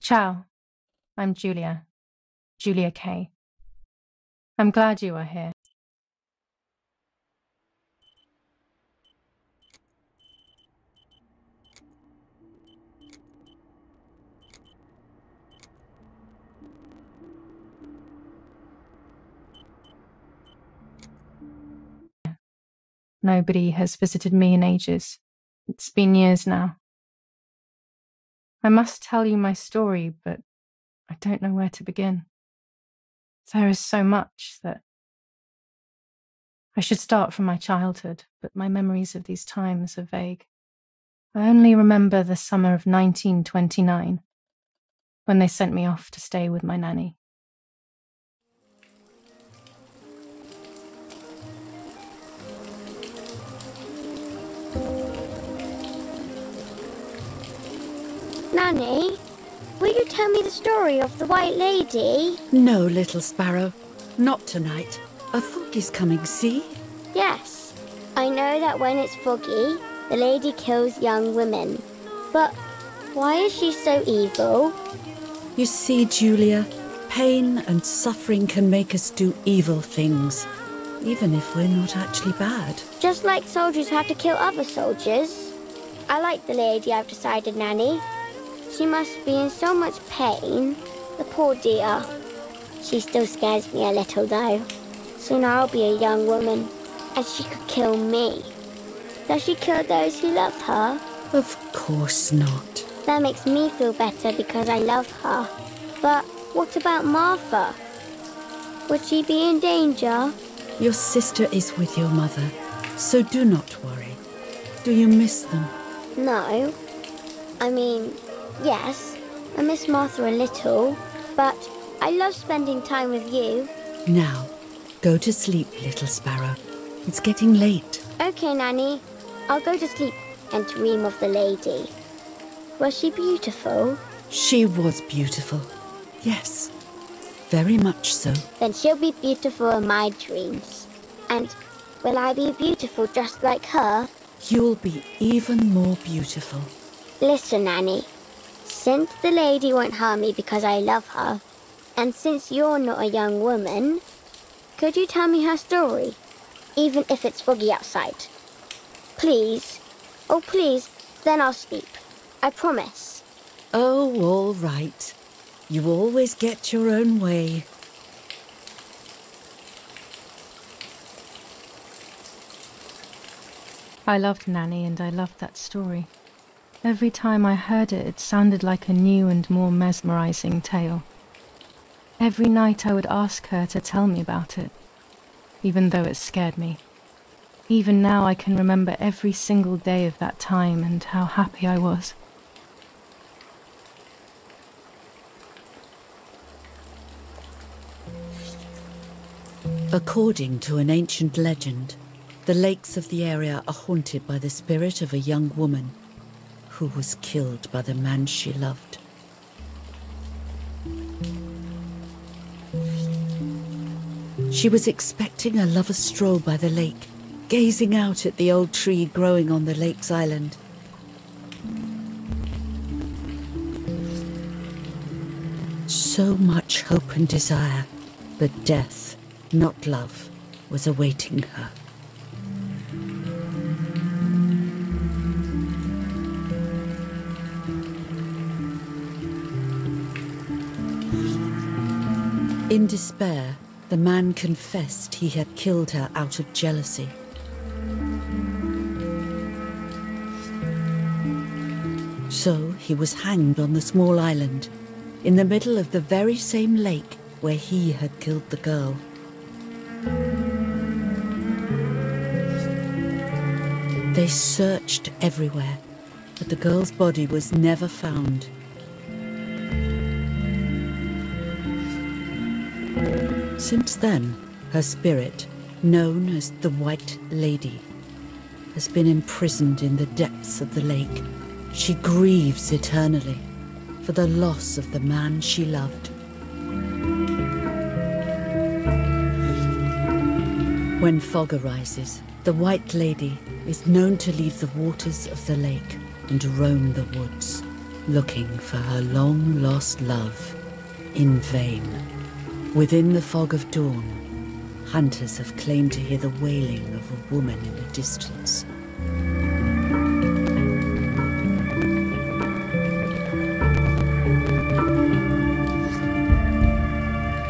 Ciao, I'm Julia Kay. I'm glad you are here. Nobody has visited me in ages. It's been years now. I must tell you my story, but I don't know where to begin. There is so much that I should start from my childhood, but my memories of these times are vague. I only remember the summer of 1929, when they sent me off to stay with my nanny. Nanny, will you tell me the story of the White Lady? No, little sparrow. Not tonight. A fog is coming, see? Yes. I know that when it's foggy, the lady kills young women. But why is she so evil? You see, Julia, pain and suffering can make us do evil things, even if we're not actually bad. Just like soldiers have to kill other soldiers. I like the lady, I've decided, Nanny. She must be in so much pain. The poor dear. She still scares me a little, though. Soon I'll be a young woman, and she could kill me. Does she kill those who love her? Of course not. That makes me feel better because I love her. But what about Martha? Would she be in danger? Your sister is with your mother, so do not worry. Do you miss them? No. I mean, yes, I miss Martha a little, but I love spending time with you. Now, go to sleep, little sparrow. It's getting late. Okay, Nanny. I'll go to sleep and dream of the lady. Was she beautiful? She was beautiful. Yes, very much so. Then she'll be beautiful in my dreams. And will I be beautiful just like her? You'll be even more beautiful. Listen, Nanny. Since the lady won't harm me because I love her, and since you're not a young woman, could you tell me her story, even if it's foggy outside? Please. Oh, please, then I'll sleep. I promise. Oh, all right. You always get your own way. I loved Nanny and I loved that story. Every time I heard it, it sounded like a new and more mesmerizing tale. Every night I would ask her to tell me about it, even though it scared me. Even now I can remember every single day of that time and how happy I was. According to an ancient legend, the lakes of the area are haunted by the spirit of a young woman who was killed by the man she loved. She was expecting a lover's stroll by the lake, gazing out at the old tree growing on the lake's island. So much hope and desire, but death, not love, was awaiting her. In despair, the man confessed he had killed her out of jealousy. So he was hanged on the small island, in the middle of the very same lake where he had killed the girl. They searched everywhere, but the girl's body was never found. Since then, her spirit, known as the White Lady, has been imprisoned in the depths of the lake. She grieves eternally for the loss of the man she loved. When fog arises, the White Lady is known to leave the waters of the lake and roam the woods. looking for her long-lost love, in vain. Within the fog of dawn, hunters have claimed to hear the wailing of a woman in the distance.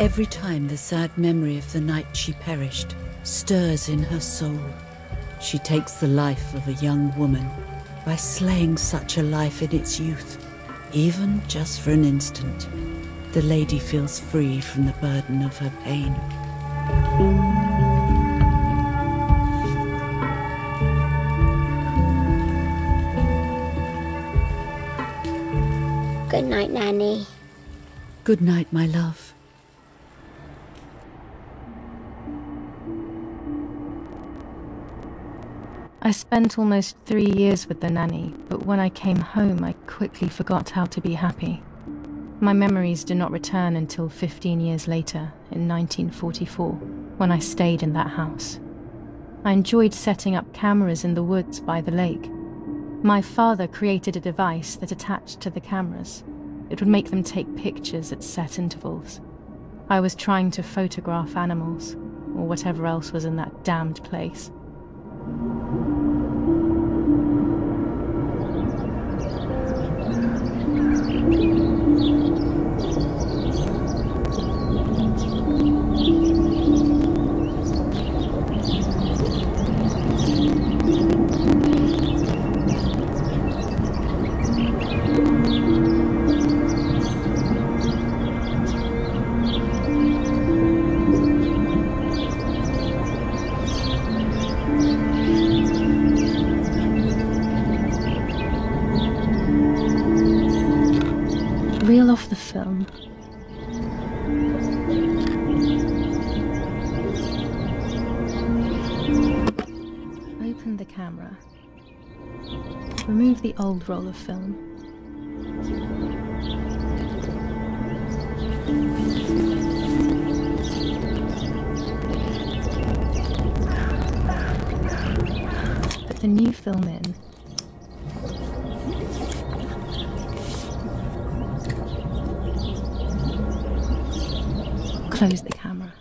Every time the sad memory of the night she perished stirs in her soul, she takes the life of a young woman by slaying such a life in its youth. Even just for an instant, the lady feels free from the burden of her pain. Good night, Nanny. Good night, my love. I spent almost 3 years with the nanny, but when I came home, I quickly forgot how to be happy. My memories do not return until 15 years later, in 1944, when I stayed in that house. I enjoyed setting up cameras in the woods by the lake. My father created a device that attached to the cameras. It would make them take pictures at set intervals. I was trying to photograph animals, or whatever else was in that damned place. Reel off the film. Open the camera. Remove the old roll of film. Put the new film in. Close the camera.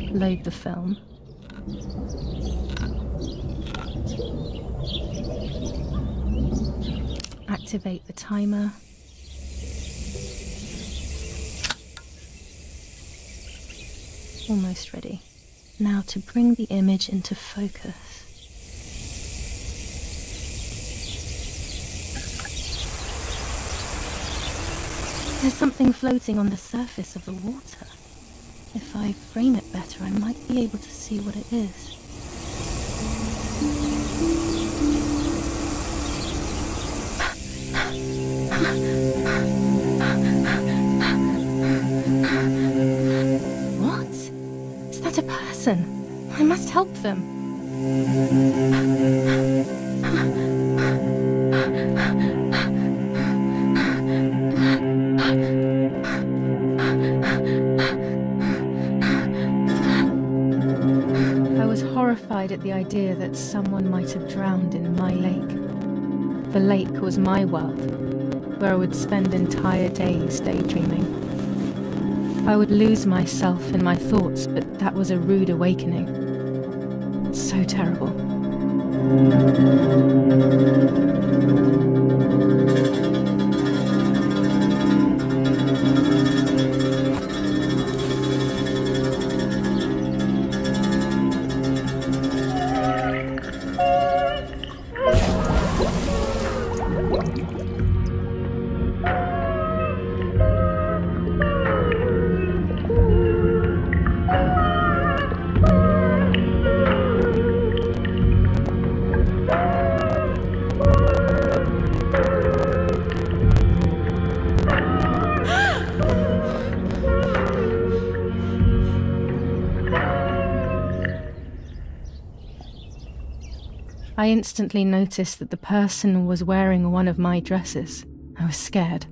Load the film. Activate the timer. Almost ready. Now to bring the image into focus. There's something floating on the surface of the water. If I frame it better, I might be able to see what it is. What? Is that a person? I must help them. Horrified at the idea that someone might have drowned in my lake. The lake was my world, where I would spend entire days daydreaming. I would lose myself in my thoughts, but that was a rude awakening. So terrible. I instantly noticed that the person was wearing one of my dresses. I was scared.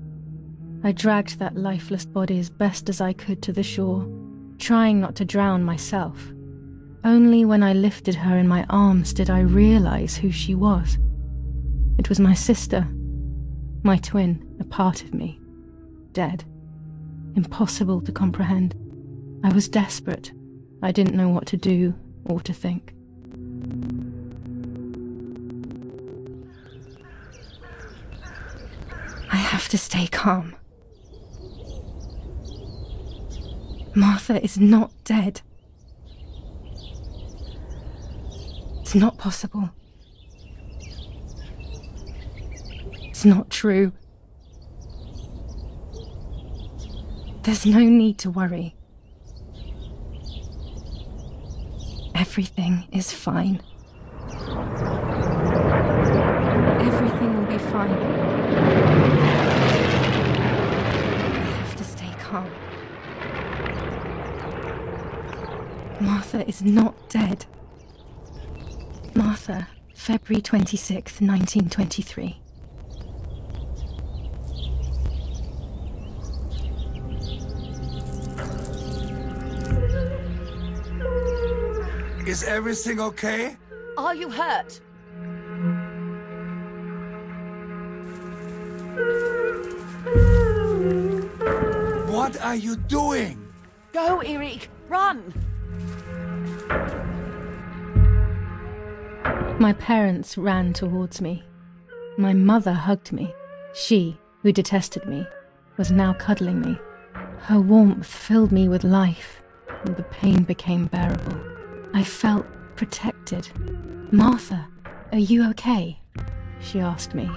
I dragged that lifeless body as best as I could to the shore, trying not to drown myself. Only when I lifted her in my arms did I realize who she was. It was my sister, my twin, a part of me, dead. Impossible to comprehend. I was desperate. I didn't know what to do or to think. I have to stay calm. Martha is not dead. It's not possible. It's not true. There's no need to worry. Everything is fine. Everything will be fine. I have to stay calm. Martha is not dead. Martha, February 26th, 1923. Is everything okay? Are you hurt? What are you doing? Go, Eric! Run! My parents ran towards me. My mother hugged me. She, who detested me, was now cuddling me. Her warmth filled me with life, and the pain became bearable. I felt protected. "Martha, are you okay?" she asked me,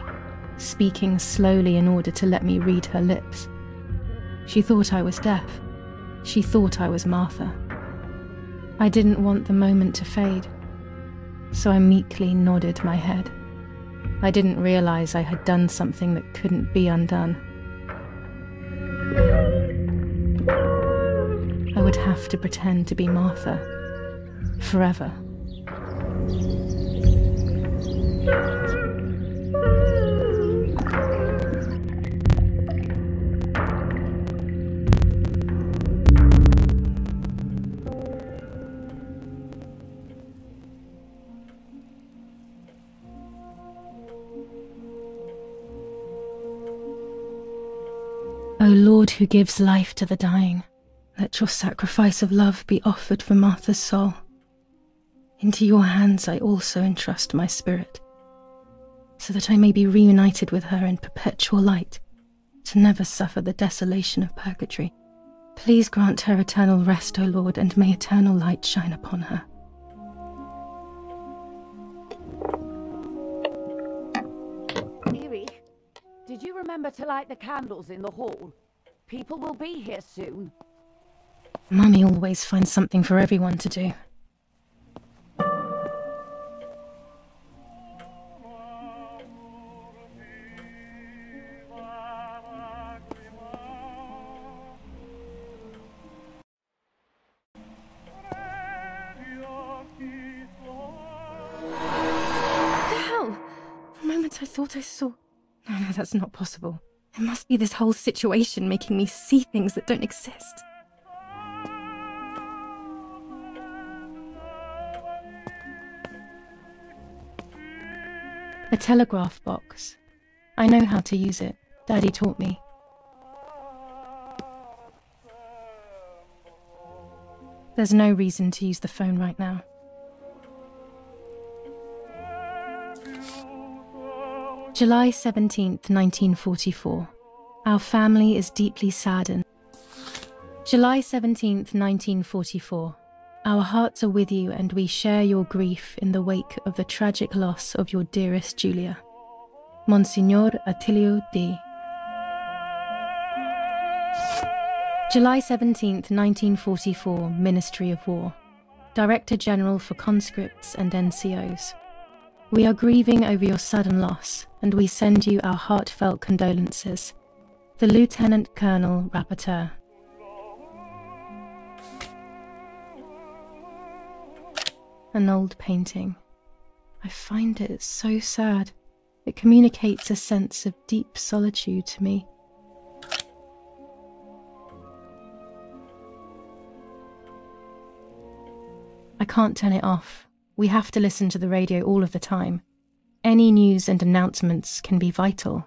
speaking slowly in order to let me read her lips. She thought I was deaf. She thought I was Martha. I didn't want the moment to fade, so I meekly nodded my head. I didn't realize I had done something that couldn't be undone. I would have to pretend to be Martha forever. O Lord, who gives life to the dying, let your sacrifice of love be offered for Martha's soul. Into your hands I also entrust my spirit, so that I may be reunited with her in perpetual light, to never suffer the desolation of purgatory. Please grant her eternal rest, O Lord, and may eternal light shine upon her. Eric, did you remember to light the candles in the hall? People will be here soon. Mummy always finds something for everyone to do. I thought I saw... No, that's not possible. It must be this whole situation making me see things that don't exist. A telegraph box. I know how to use it. Daddy taught me. There's no reason to use the phone right now. July 17th, 1944. Our family is deeply saddened. July 17th, 1944. Our hearts are with you and we share your grief in the wake of the tragic loss of your dearest Julia. Monsignor Attilio D. July 17th, 1944, Ministry of War. Director General for Conscripts and NCOs. We are grieving over your sudden loss, and we send you our heartfelt condolences. The Lieutenant Colonel Rapporteur. An old painting. I find it so sad. It communicates a sense of deep solitude to me. I can't turn it off. We have to listen to the radio all of the time. any news and announcements can be vital.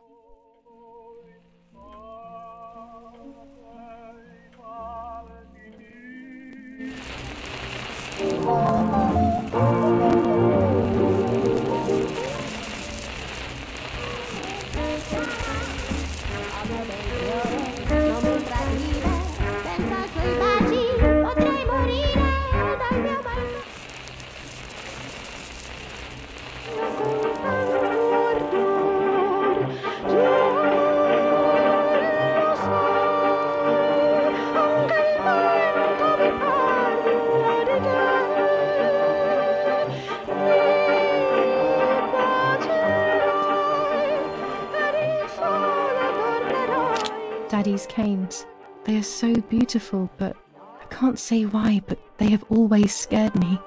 Daddy's canes. They are so beautiful, but I can't say why, but they have always scared me.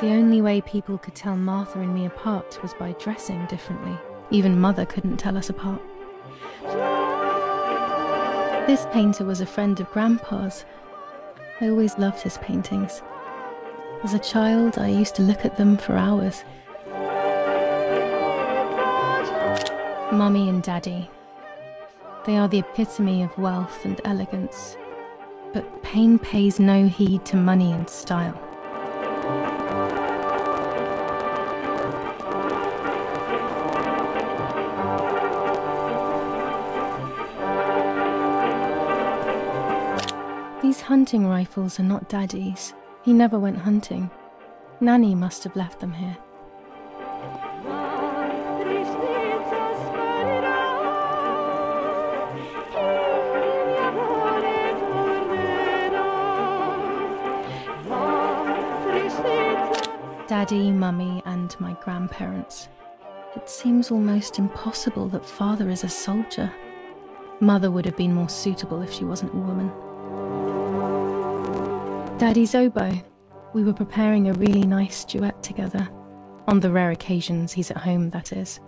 The only way people could tell Martha and me apart was by dressing differently. Even Mother couldn't tell us apart. This painter was a friend of Grandpa's. I always loved his paintings. As a child, I used to look at them for hours. Mummy and Daddy. They are the epitome of wealth and elegance. But pain pays no heed to money and style. These hunting rifles are not Daddy's. He never went hunting. Nanny must have left them here. Daddy, Mummy, and my grandparents. It seems almost impossible that Father is a soldier. Mother would have been more suitable if she wasn't a woman. Daddy's oboe. We were preparing a really nice duet together. On the rare occasions he's at home, that is.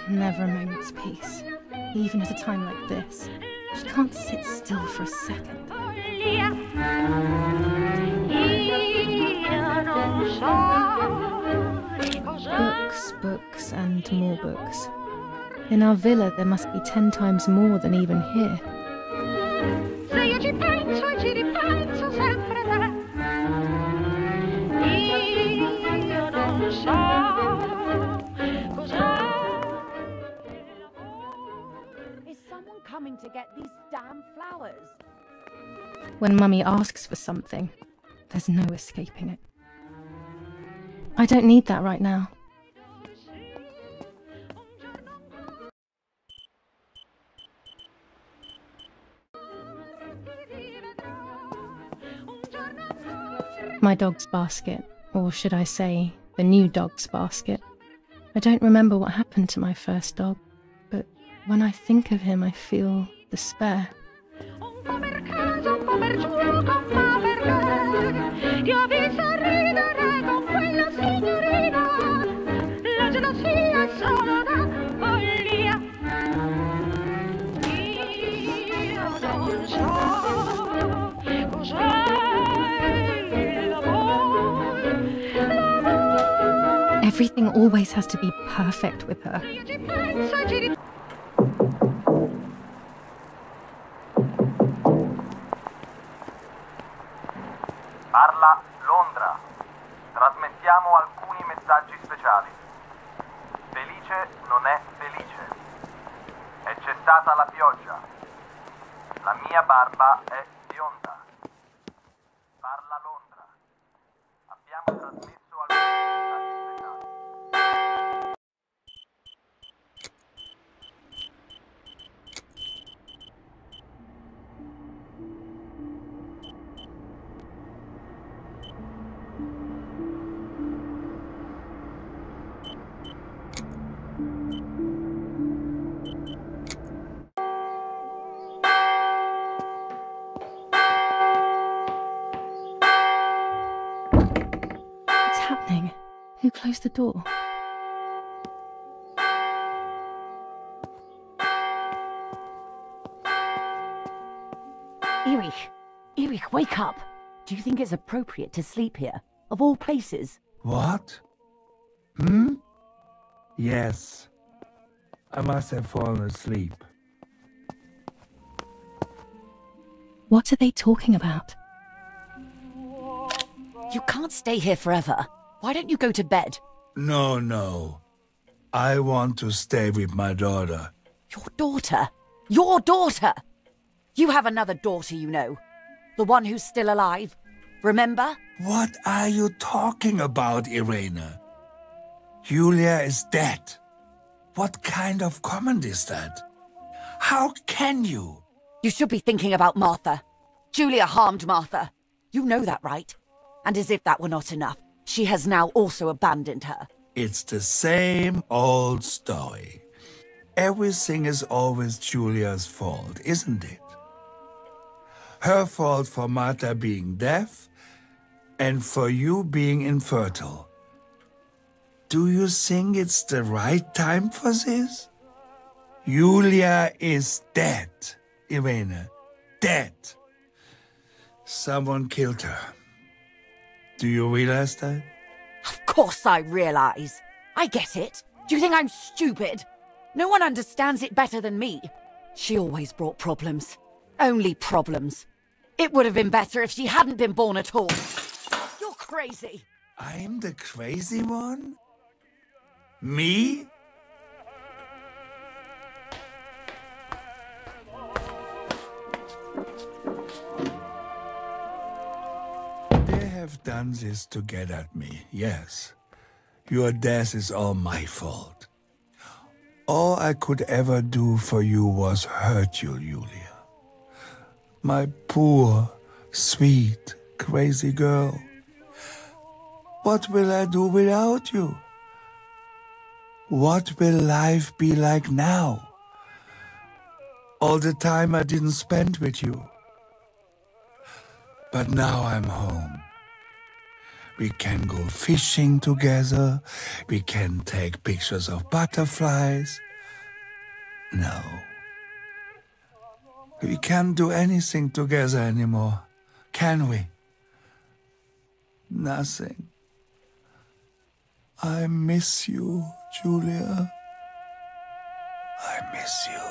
Never a moment's peace, even at a time like this. She can't sit still for a second. Books, books, and more books. In our villa there must be 10 times more than even here. Coming to get these damn flowers. When Mummy asks for something, there's no escaping it. I don't need that right now. My dog's basket, or should I say, the new dog's basket. I don't remember what happened to my first dog, but when I think of him, I feel despair. Everything always has to be perfect with her. Parla Londra. Trasmettiamo alcuni messaggi speciali. Felice non è felice. È cessata la pioggia. barba è bionda. Parla Londra. Abbiamo trasmesso alcuni messaggi speciali. What's happening? Who closed the door? Erich, wake up! Do you think it's appropriate to sleep here, of all places? What? Yes. I must have fallen asleep. What are they talking about? You can't stay here forever. Why don't you go to bed? No. I want to stay with my daughter. Your daughter? Your daughter! You have another daughter, you know. The one who's still alive. Remember? What are you talking about, Irene? Julia is dead. What kind of comment is that? How can you? You should be thinking about Martha. Julia harmed Martha. You know that, right? And as if that were not enough, she has now also abandoned her. It's the same old story. Everything is always Julia's fault, isn't it? Her fault for Martha being deaf and for you being infertile. Do you think it's the right time for this? Julia is dead, Irene. Dead. Someone killed her. Do you realize that? Of course I realize. I get it. Do you think I'm stupid? No one understands it better than me. She always brought problems. Only problems. It would have been better if she hadn't been born at all. You're crazy. I'm the crazy one? Me? They have done this to get at me, yes. Your death is all my fault. All I could ever do for you was hurt you, Julia. My poor, sweet, crazy girl. What will I do without you? What will life be like now? All the time I didn't spend with you. But now I'm home. We can go fishing together. We can take pictures of butterflies. No. We can't do anything together anymore, can we? Nothing. I miss you, Julia. I miss you.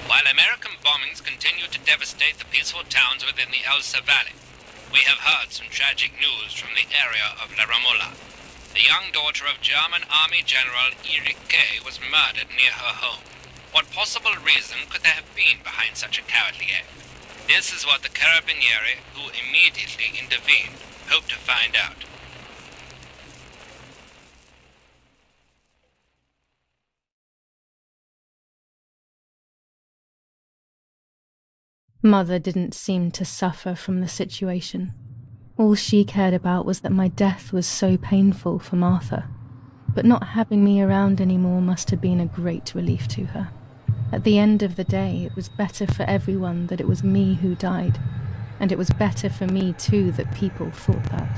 While American bombings continue to devastate the peaceful towns within the Elsa Valley, we have heard some tragic news from the area of La Ramola. The young daughter of German Army General Erich K. was murdered near her home. What possible reason could there have been behind such a cowardly act? This is what the Carabinieri, who immediately intervened, hope to find out. Mother didn't seem to suffer from the situation. All she cared about was that my death was so painful for Martha. But not having me around anymore must have been a great relief to her. At the end of the day, it was better for everyone that it was me who died. And it was better for me too that people thought that.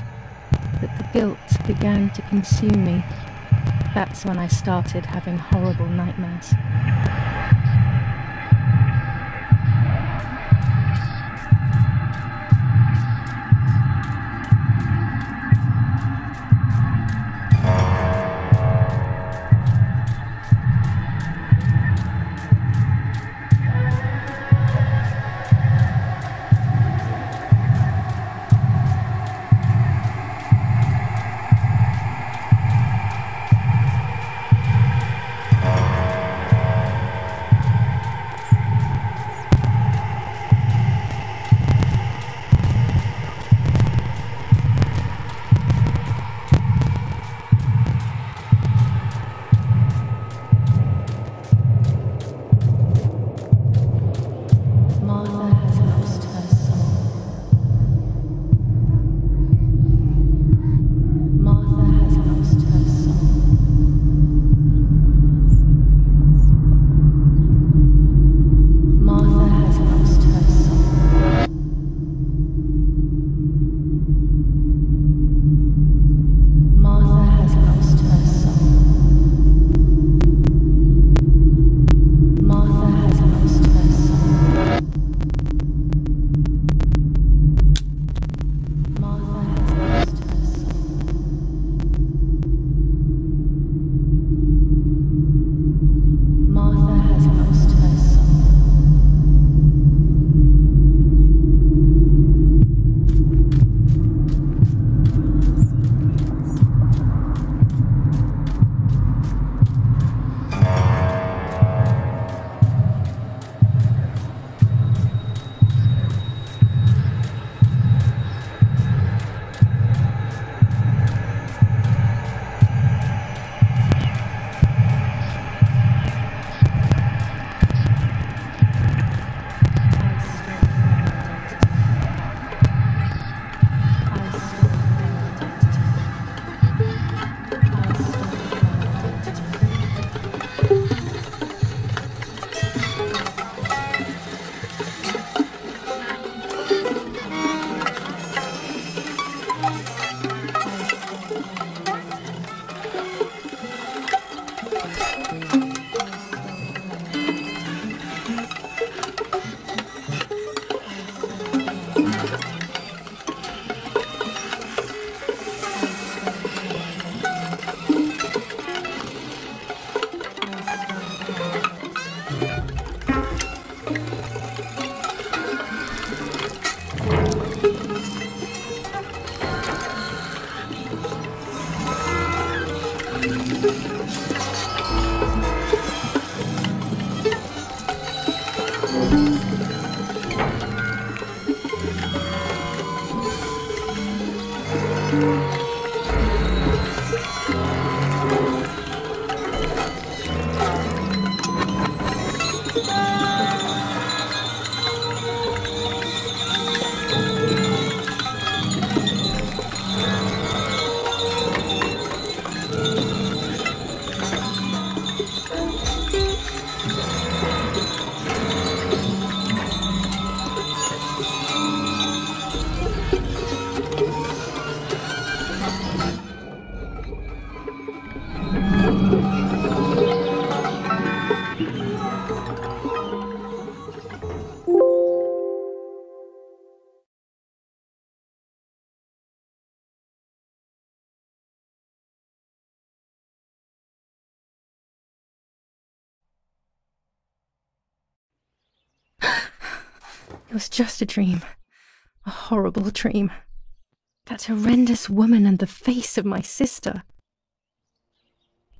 That the guilt began to consume me. That's when I started having horrible nightmares. It was just a dream. A horrible dream. That horrendous woman and the face of my sister.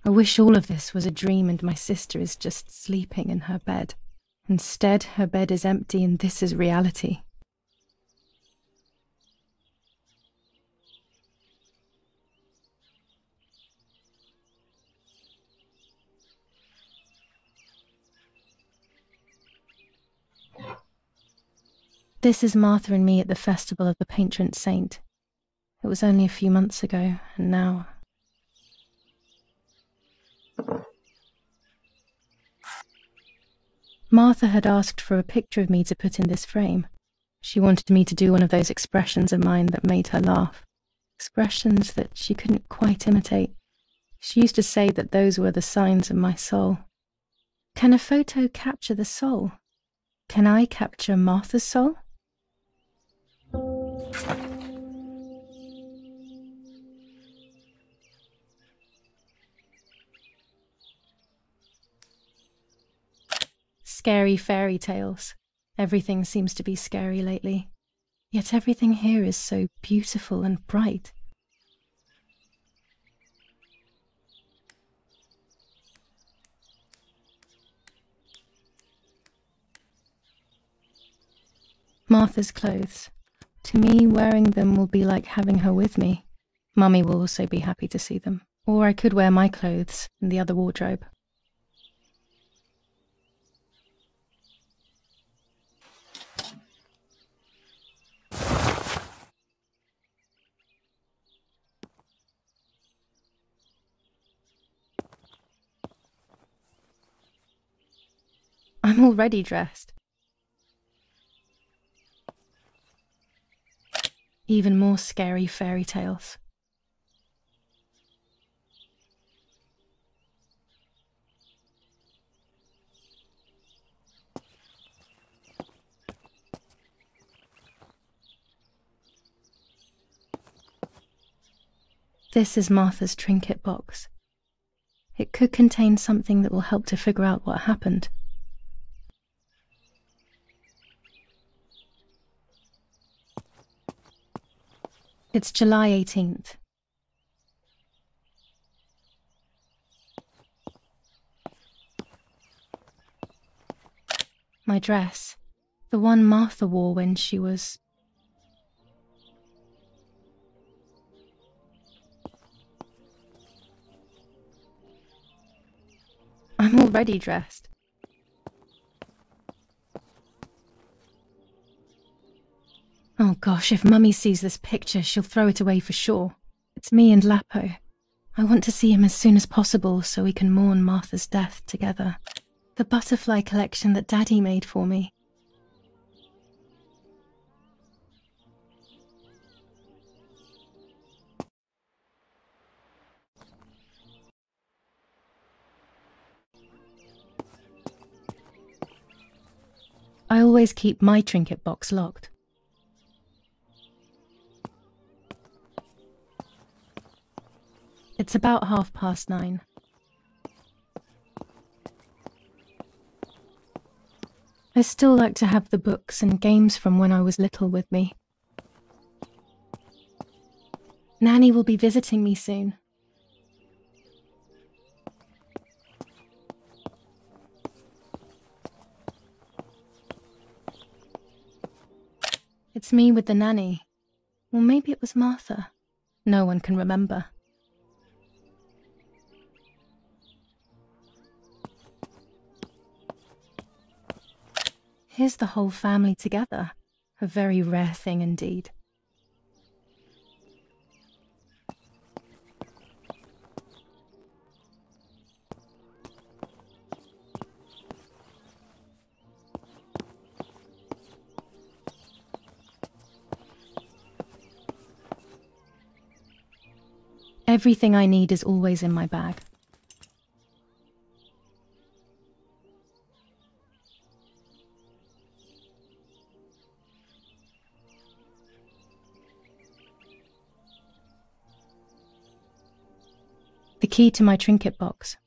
I wish all of this was a dream and my sister is just sleeping in her bed. Instead, her bed is empty and this is reality. This is Martha and me at the festival of the patron saint. It was only a few months ago, and now... Martha had asked for a picture of me to put in this frame. She wanted me to do one of those expressions of mine that made her laugh. Expressions that she couldn't quite imitate. She used to say that those were the signs of my soul. Can a photo capture the soul? Can I capture Martha's soul? Scary fairy tales. Everything seems to be scary lately. Yet everything here is so beautiful and bright. Martha's clothes. To me, wearing them will be like having her with me. Mummy will also be happy to see them. Or I could wear my clothes in the other wardrobe. I'm already dressed. Even more scary fairy tales. This is Martha's trinket box. It could contain something that will help to figure out what happened. It's July 18th. My dress, the one Martha wore when she was... I'm already dressed. Oh gosh, if Mummy sees this picture, she'll throw it away for sure. It's me and Lapo. I want to see him as soon as possible so we can mourn Martha's death together. The butterfly collection that Daddy made for me. I always keep my trinket box locked. It's about 9:30. I still like to have the books and games from when I was little with me. Nanny will be visiting me soon. It's me with the nanny. Or maybe it was Martha. No one can remember. Here's the whole family together. A very rare thing indeed. Everything I need is always in my bag. The key to my trinket box.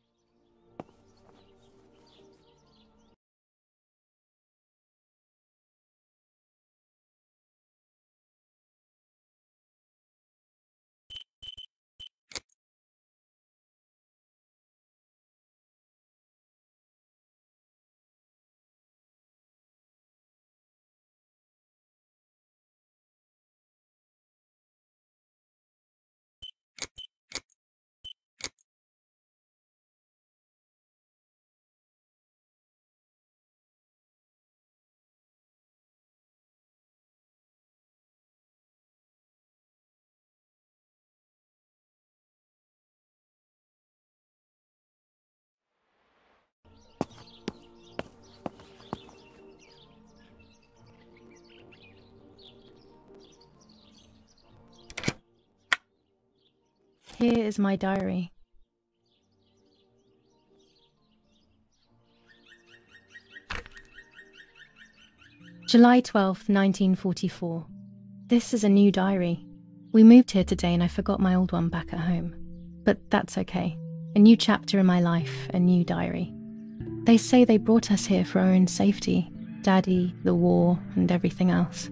Here is my diary. July 12th, 1944. This is a new diary. We moved here today and I forgot my old one back at home. But that's okay. A new chapter in my life, a new diary. They say they brought us here for our own safety. Daddy, the war, and everything else.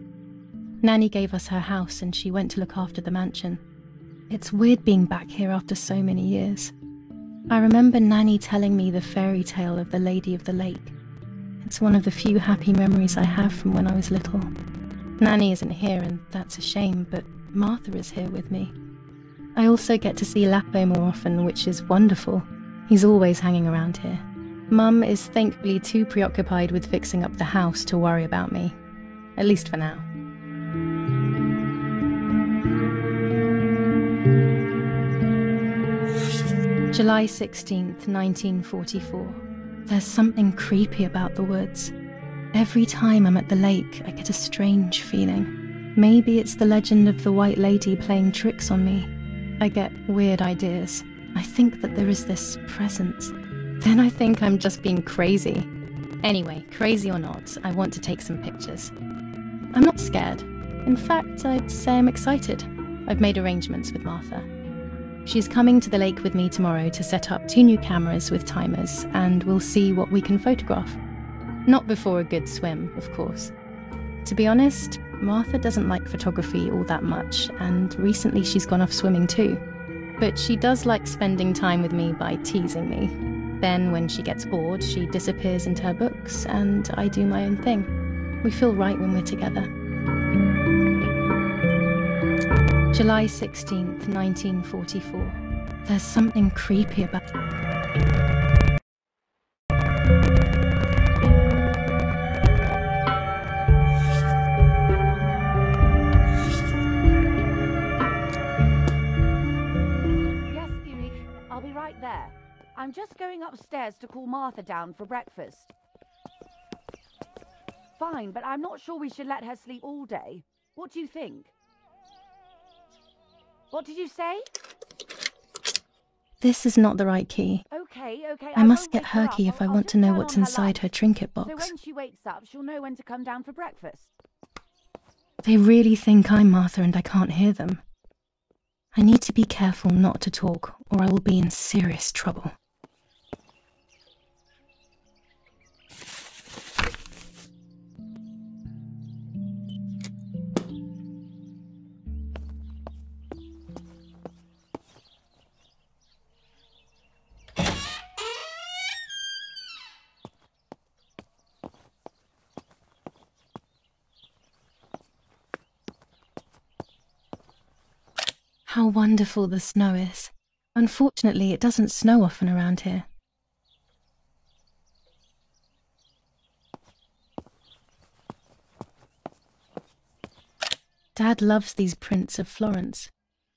Nanny gave us her house and she went to look after the mansion. It's weird being back here after so many years. I remember Nanny telling me the fairy tale of the Lady of the Lake. It's one of the few happy memories I have from when I was little. Nanny isn't here and that's a shame, but Martha is here with me. I also get to see Lapo more often, which is wonderful. He's always hanging around here. Mum is thankfully too preoccupied with fixing up the house to worry about me. At least for now. July 16th, 1944. There's something creepy about the woods. Every time I'm at the lake, I get a strange feeling. Maybe it's the legend of the White Lady playing tricks on me. I get weird ideas. I think that there is this presence. Then I think I'm just being crazy. Anyway, crazy or not, I want to take some pictures. I'm not scared. In fact, I'd say I'm excited. I've made arrangements with Martha. She's coming to the lake with me tomorrow to set up 2 new cameras with timers, and we'll see what we can photograph. Not before a good swim, of course. To be honest, Martha doesn't like photography all that much, and recently she's gone off swimming too. But she does like spending time with me by teasing me. Then, when she gets bored, she disappears into her books, and I do my own thing. We feel right when we're together. July 16th, 1944. There's something creepy about... Yes, Erich, I'll be right there. I'm just going upstairs to call Martha down for breakfast. Fine, but I'm not sure we should let her sleep all day. What do you think? What did you say? This is not the right key. Okay. I must won't get wake her up. key if I I'll want just to know turn what's on her inside light. her trinket So box. when she wakes up, she'll know when to come down for breakfast. They really think I'm Martha and I can't hear them. I need to be careful not to talk, or I will be in serious trouble. How wonderful the snow is. Unfortunately, it doesn't snow often around here. Dad loves these prints of Florence.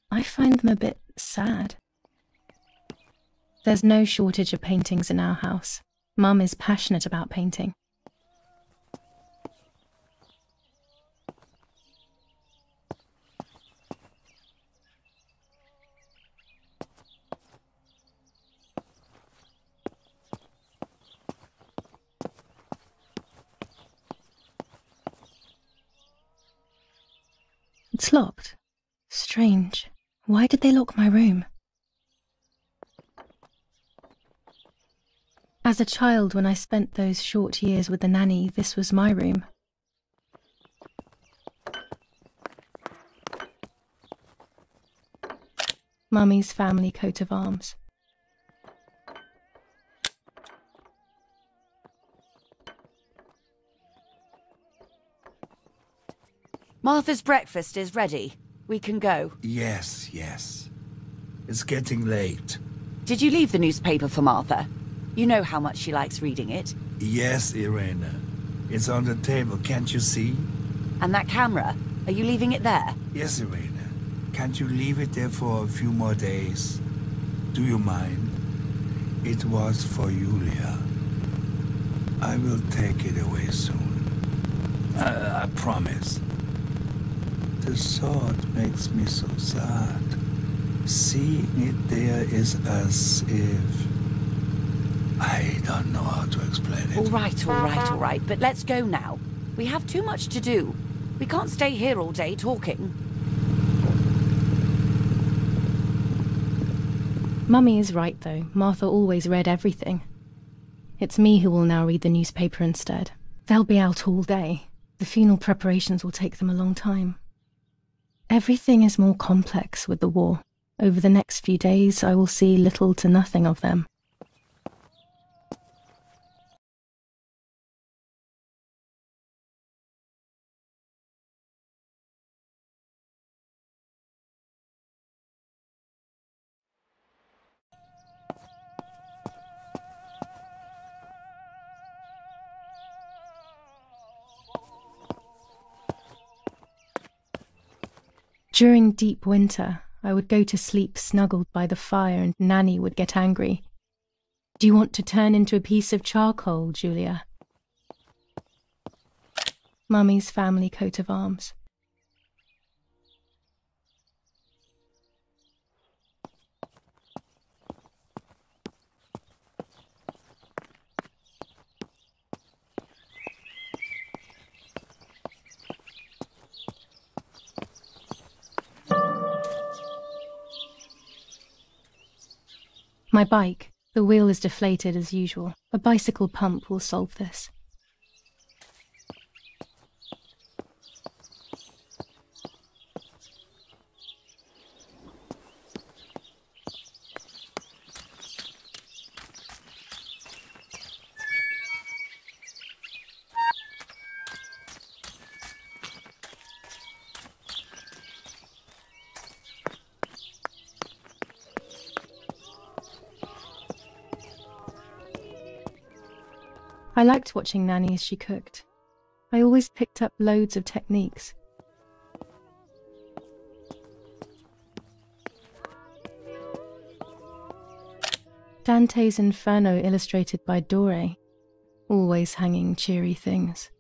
I find them a bit sad. There's no shortage of paintings in our house. Mum is passionate about painting. It's locked. Strange. Why did they lock my room? As a child, when I spent those short years with the nanny, this was my room. Mummy's family coat of arms. Martha's breakfast is ready. We can go. Yes, yes. It's getting late. Did you leave the newspaper for Martha? You know how much she likes reading it. Yes, Irena. It's on the table, can't you see? And that camera, are you leaving it there? Yes, Irena. Can't you leave it there for a few more days? Do you mind? It was for Julia. I will take it away soon. I promise. The thought makes me so sad. Seeing it there is as if... I don't know how to explain it. All right, but let's go now. We have too much to do. We can't stay here all day talking. Mummy is right, though. Martha always read everything. It's me who will now read the newspaper instead. They'll be out all day. The funeral preparations will take them a long time. Everything is more complex with the war. Over the next few days, I will see little to nothing of them. During deep winter, I would go to sleep snuggled by the fire and Nanny would get angry. Do you want to turn into a piece of charcoal, Julia? Mummy's family coat of arms. My bike. The wheel is deflated as usual. A bicycle pump will solve this. I liked watching Nanny as she cooked. I always picked up loads of techniques. Dante's Inferno illustrated by Dore, always hanging cheery things.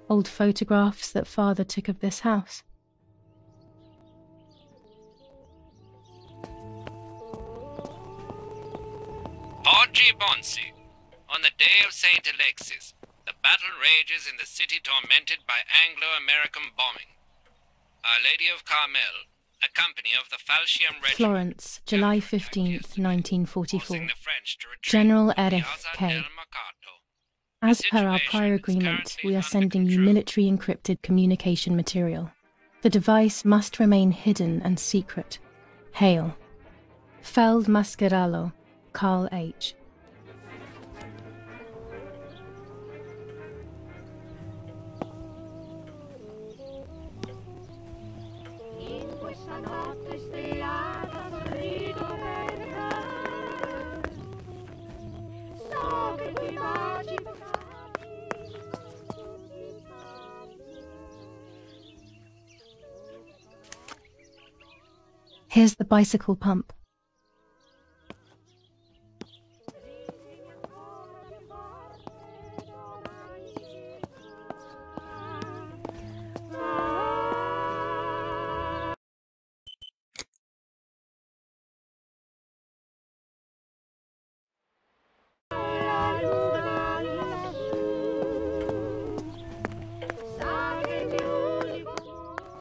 Old photographs that Father took of this house. Oggi Bonsi, on the day of St. Alexis, the battle rages in the city tormented by Anglo-American bombing. Our Lady of Carmel, a company of the Falchium Regiment, Florence, July 15th, forcing 1944. the French to retreat General to Erich Piazza K. del Mercato. As per our prior agreement, we are sending you military encrypted communication material. The device must remain hidden and secret. Hail. Feld Mascherallo, Carl H. Here's the bicycle pump.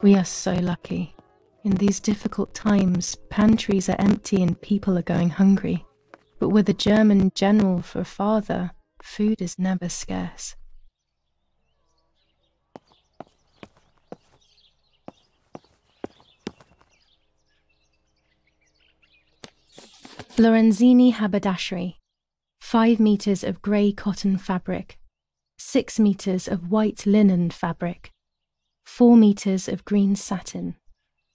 We are so lucky. In these difficult times, pantries are empty and people are going hungry. But with a German general for a father, food is never scarce. Lorenzini haberdashery. 5 meters of grey cotton fabric. 6 meters of white linen fabric. 4 meters of green satin.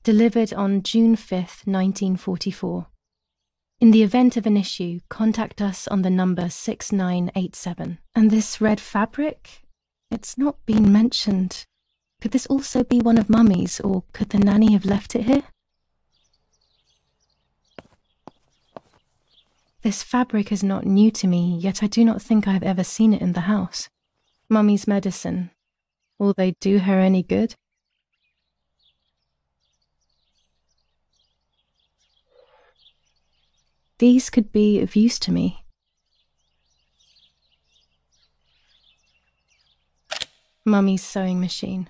Delivered on June 5th, 1944. In the event of an issue, contact us on the number 6987. And this red fabric? It's not been mentioned. Could this also be one of Mummy's, or could the nanny have left it here? This fabric is not new to me, yet I do not think I have ever seen it in the house. Mummy's medicine. Will they do her any good? These could be of use to me. Mummy's sewing machine.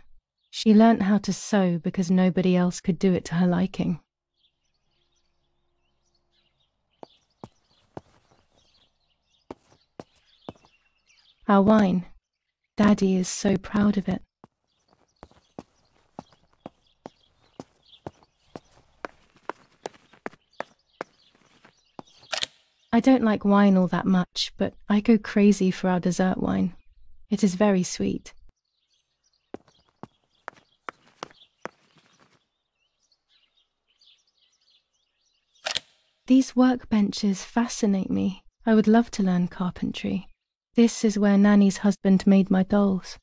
She learnt how to sew because nobody else could do it to her liking. Our wine. Daddy is so proud of it. I don't like wine all that much, but I go crazy for our dessert wine. It is very sweet. These workbenches fascinate me. I would love to learn carpentry. This is where Nanny's husband made my dolls.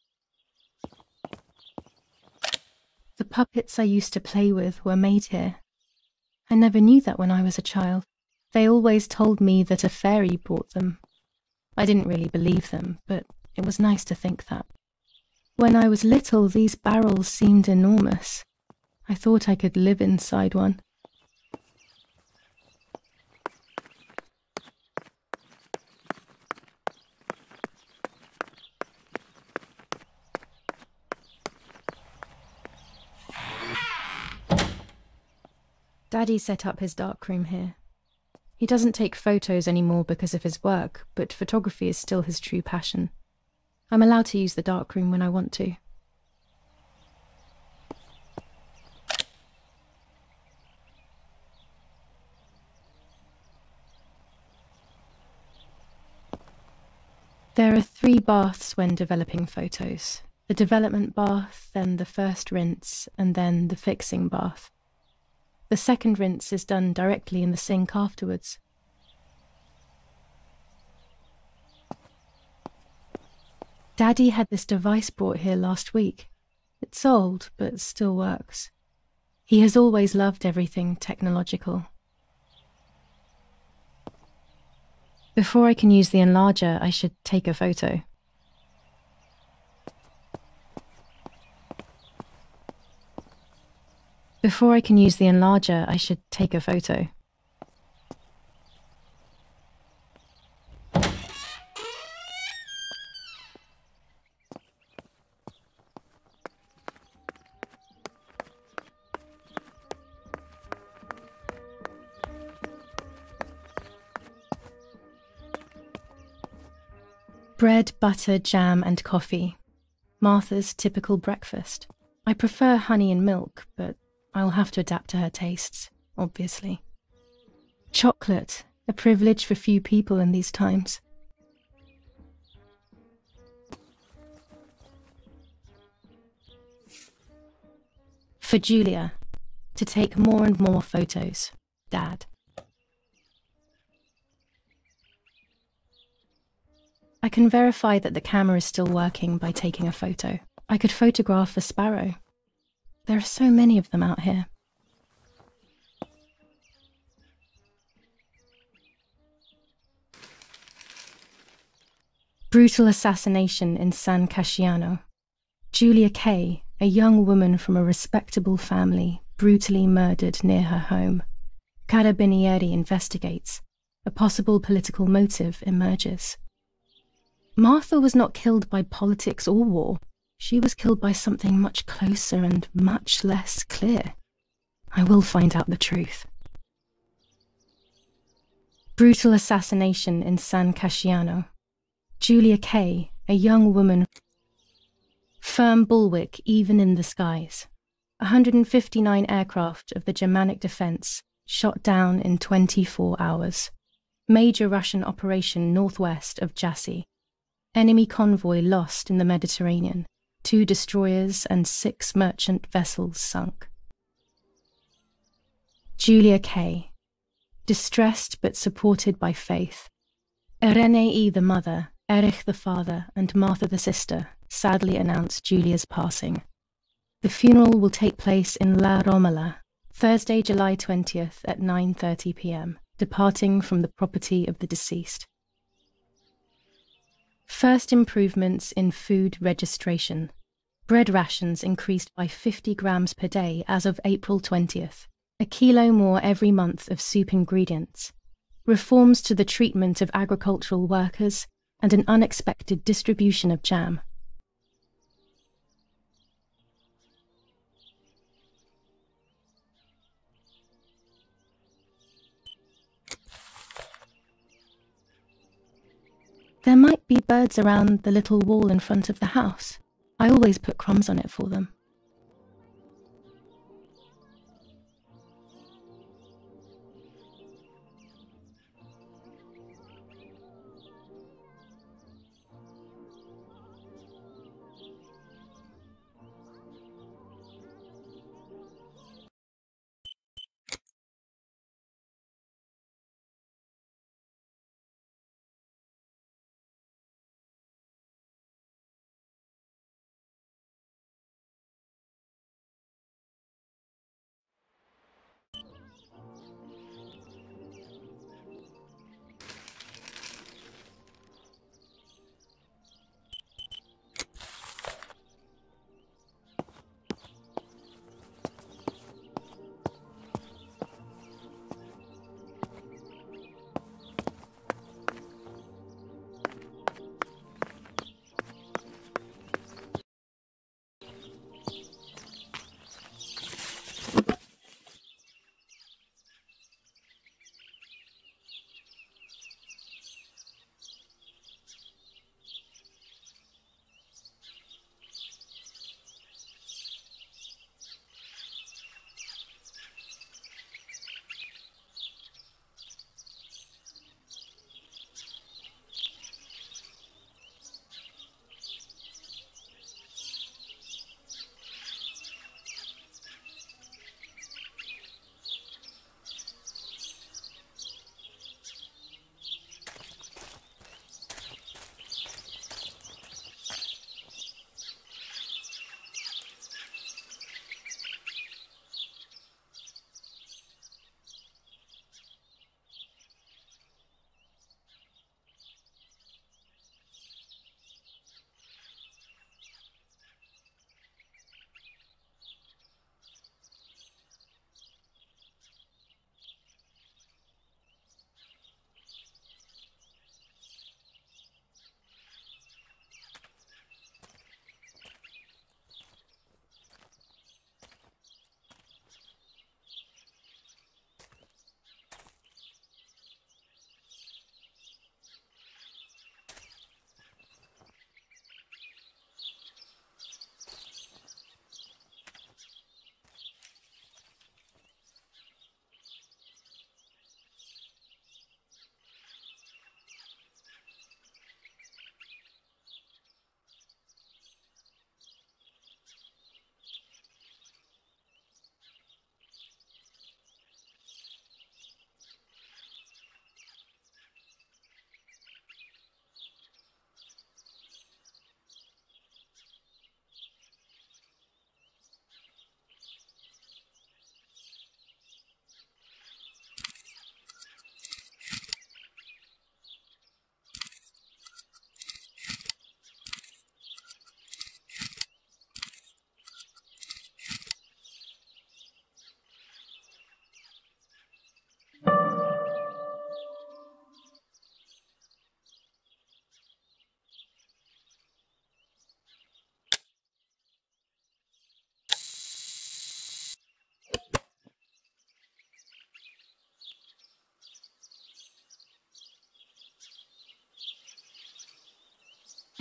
The puppets I used to play with were made here. I never knew that when I was a child. They always told me that a fairy brought them. I didn't really believe them, but it was nice to think that. When I was little, these barrels seemed enormous. I thought I could live inside one. Daddy set up his darkroom here. He doesn't take photos anymore because of his work, but photography is still his true passion. I'm allowed to use the darkroom when I want to. There are 3 baths when developing photos. The development bath, then the first rinse, and then the fixing bath. The second rinse is done directly in the sink afterwards. Daddy had this device brought here last week. It's old, but still works. He has always loved everything technological. Before I can use the enlarger, I should take a photo. Before I can use the enlarger, I should take a photo. Bread, butter, jam and coffee. Martha's typical breakfast. I prefer honey and milk, but I'll have to adapt to her tastes, obviously. Chocolate, a privilege for few people in these times. For Julia, to take more and more photos, Dad. I can verify that the camera is still working by taking a photo. I could photograph a sparrow. There are so many of them out here. Brutal assassination in San Casciano. Julia Kay, a young woman from a respectable family, brutally murdered near her home. Carabinieri investigates. A possible political motive emerges. Martha was not killed by politics or war. She was killed by something much closer and much less clear. I will find out the truth. Brutal assassination in San Casciano. Julia Kay, a young woman. Firm bulwark even in the skies. 159 aircraft of the Germanic defense shot down in 24 hours. Major Russian operation northwest of Jassy. Enemy convoy lost in the Mediterranean. 2 destroyers and 6 merchant vessels sunk. Julia Kay. Distressed but supported by faith. Irenei the mother, Erich the father, and Martha the sister sadly announced Julia's passing. The funeral will take place in La Romola, Thursday, July 20th at 9:30 p.m., departing from the property of the deceased. First improvements in food registration. Bread rations increased by 50 grams per day as of April 20th, a kilo more every month of soup ingredients. Reforms to the treatment of agricultural workers and an unexpected distribution of jam. There might be birds around the little wall in front of the house. I always put crumbs on it for them.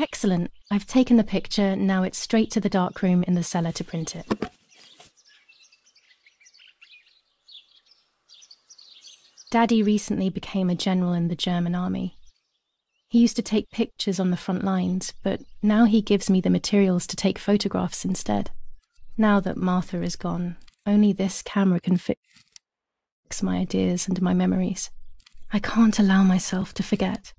Excellent. I've taken the picture, now it's straight to the darkroom in the cellar to print it. Daddy recently became a general in the German army. He used to take pictures on the front lines, but now he gives me the materials to take photographs instead. Now that Martha is gone, only this camera can fix my ideas and my memories. I can't allow myself to forget.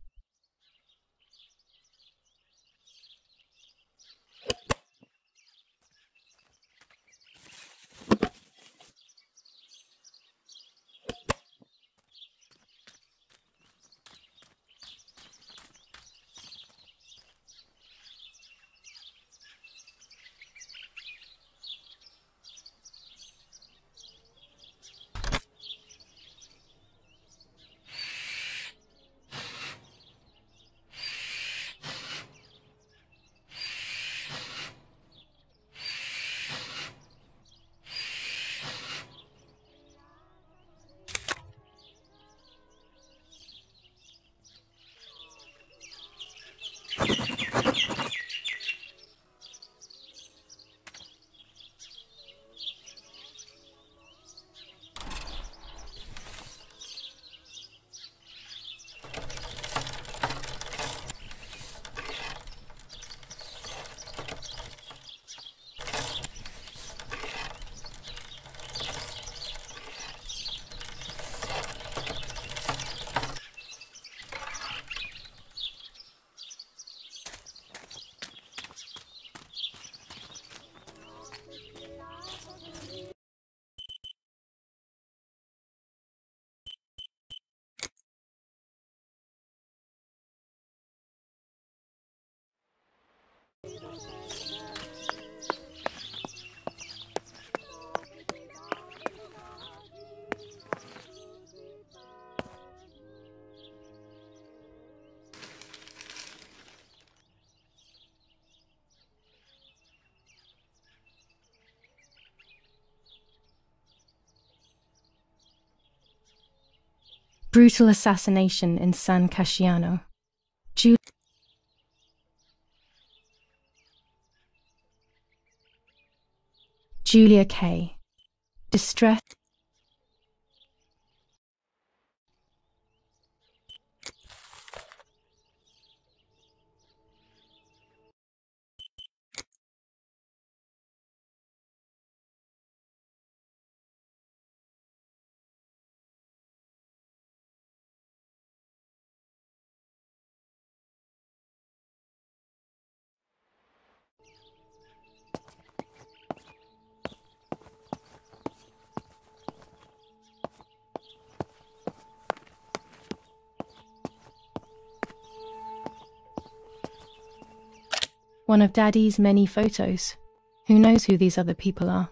Brutal assassination in San Casciano. Julia K. Distress. One of Daddy's many photos. Who knows who these other people are?